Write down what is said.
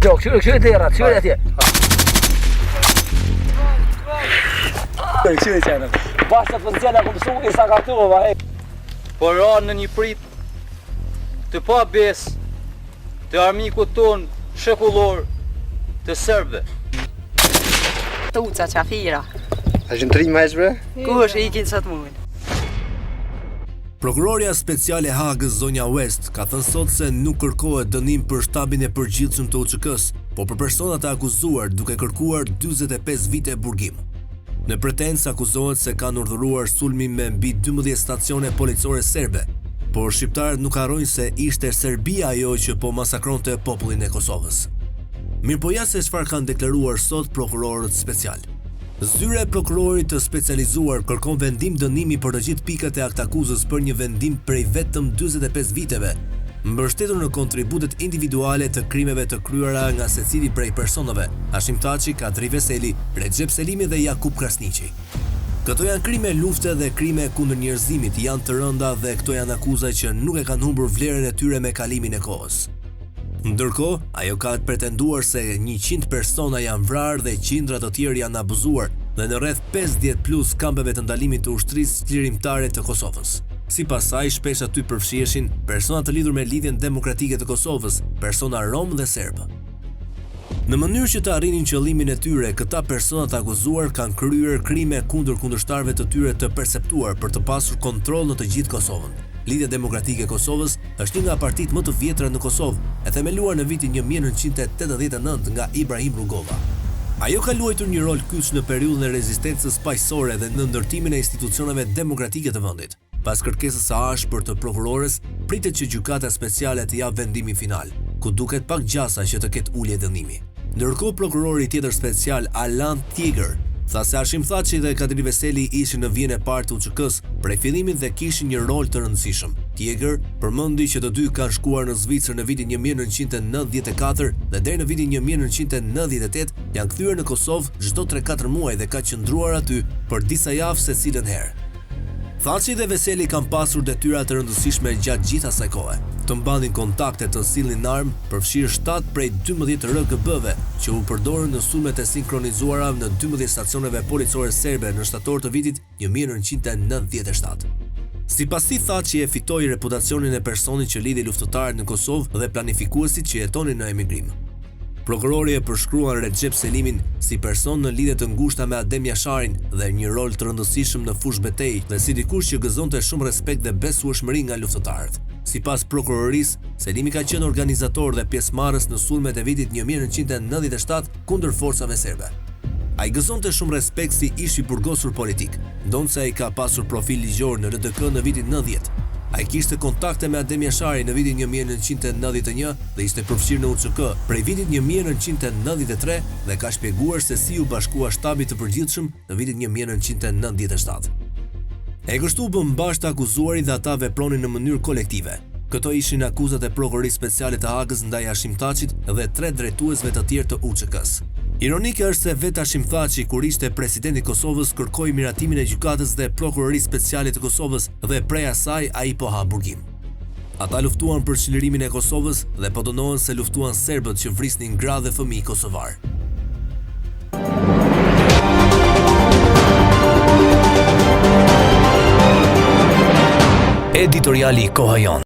gjok, qyre dera, qyre atje. Qyre qenë. Bashkë të nëzjena këmë su i sa kartuva, hej. Por ranë në një prit të pa bes të armiku ton shekullor të Serbe. Tuca qafira. A që në trinj majshbre? Ku është ikin sot mujnë? Prokuroria speciale Hagës Zonja West ka thënë sot se nuk kërkohet dënim për shtabin e përgjithshëm të UÇK-s, po për personat e akuzuar duke kërkuar 45 vite burgim. Në pretensë akuzohet se kanë urdhëruar sulmin me mbi 12 stacione policore serbe, por shqiptarët nuk harrojnë se ishte Serbia ajo që po masakronte popullin e Kosovës. Mirëpo ja se çfarë kanë deklaruar sot prokurorët special. Zyra e prokurorit të specializuar kërkon vendim dënimi për të gjithë pikat e aktakuzës për një vendim prej vetëm 45 viteve, mbështetur në kontributet individuale të krimeve të kryera nga secili prej personave, Hashim Thaçi, Kadri Veseli, Recep Selimi dhe Jakub Krasniqi. Këto janë krime lufte dhe krime kundër njerëzimit, janë të rënda dhe këto janë akuza që nuk e kanë humbur vlerën e tyre me kalimin e kohës. Ndërkohë, ajo ka pretenduar se 100 persona janë vrarë dhe qindra të tjerë janë abuzuar dhe në rreth 50 plus kampeve të ndalimit të ushtrisë çlirimtare të Kosovës. Sipas saj, shpesh aty përfshiheshin persona të lidhur me lidhjen demokratike të Kosovës, persona rom dhe serb. Në mënyrë që të arrinin qëllimin e tyre, këta persona të akuzuar kanë kryer krime kundër kundërshtarëve të tyre të perceptuar për të pasur kontroll në të gjithë Kosovën. Lidhja Demokratike e Kosovës është një nga partitë më të vjetra në Kosovë, e themeluar në vitin 1989 nga Ibrahim Rugova. Ajo ka luajtur një rol kyç në periudhën e rezistencës paqësore dhe në ndërtimin e institucioneve demokratike të vendit. Pas kërkesës së ashpër të prokurores, pritet që gjykata speciale të japë vendimin final, ku duket pak gjasa që të ketë ulje dënimi. Ndërkohë prokurori tjetër special Alan Tieger tha se Hashim Thaçi dhe Kadri Veseli ishin në vijën e parë të UÇK-s prej fillimit dhe kishin një rol të rëndësishëm. Tieger përmendi që të dy kanë shkuar në Zvicër në vitin 1994 dhe deri në vitin 1998 janë kthyer në Kosovë çdo 3-4 muaj dhe ka qëndruar aty për disa javë secilën herë. Thaçi dhe Veseli kanë pasur detyra të rëndësishme gjatë gjithë asaj kohe. Të mbanin kontakte, të sillnin armë, përfshirë 7 prej 12 RGB-ve që u përdorën në sulmet e sinkronizuara në 12 stacioneve policore serbe në shtator të vitit 1997. Sipas tij, Thaçi e fitoi reputacionin e personit që lidhi luftëtarët në Kosovë dhe planifikuesit që jetonin në emigrim. Prokurori e përshkruan Recep Selimin si person në lidhje të ngushta me Adem Jasharin dhe një rol të rëndësishëm në fushë betejë dhe si dikush që gëzonte shumë respekt dhe besueshmëri nga luftëtarët. Sipas prokurorisë, Selimi ka qenë organizator dhe pjesëmarrës në sulmet e vitit 1997 kundër forcave serbe. Ai gëzonte shumë respekt si ish i burgosur politik, ndonse ai ka pasur profil ligjor në RDK në vitin 90. Ai kishte kontakte me Adem Jasharin në vitin 1991 dhe ishte përfshirë në UÇK prej vitit 1993 dhe ka shpjeguar se si u bashkua shtabi të përgjithshëm në vitin 1997. E kështu bën bashkë akuzuarit dhe ata vepronin në mënyrë kolektive. Këto ishin akuzat e prokurorisë speciale të Hagës ndaj Hashim Thaçit dhe 3 drejtuesve të tjerë të UÇK-s. Ironike është se vetë Hashim Thaçi, kur ishte presidenti i Kosovës, kërkoi miratimin e gjykatës dhe prokurorisë speciale të Kosovës dhe prej asaj ai po ha burgim. Ata luftuan për çlirimin e Kosovës dhe po dënohen se luftuan serbët që vrisnin gra dhe fëmijë kosovar. Editoriali Koha Jon.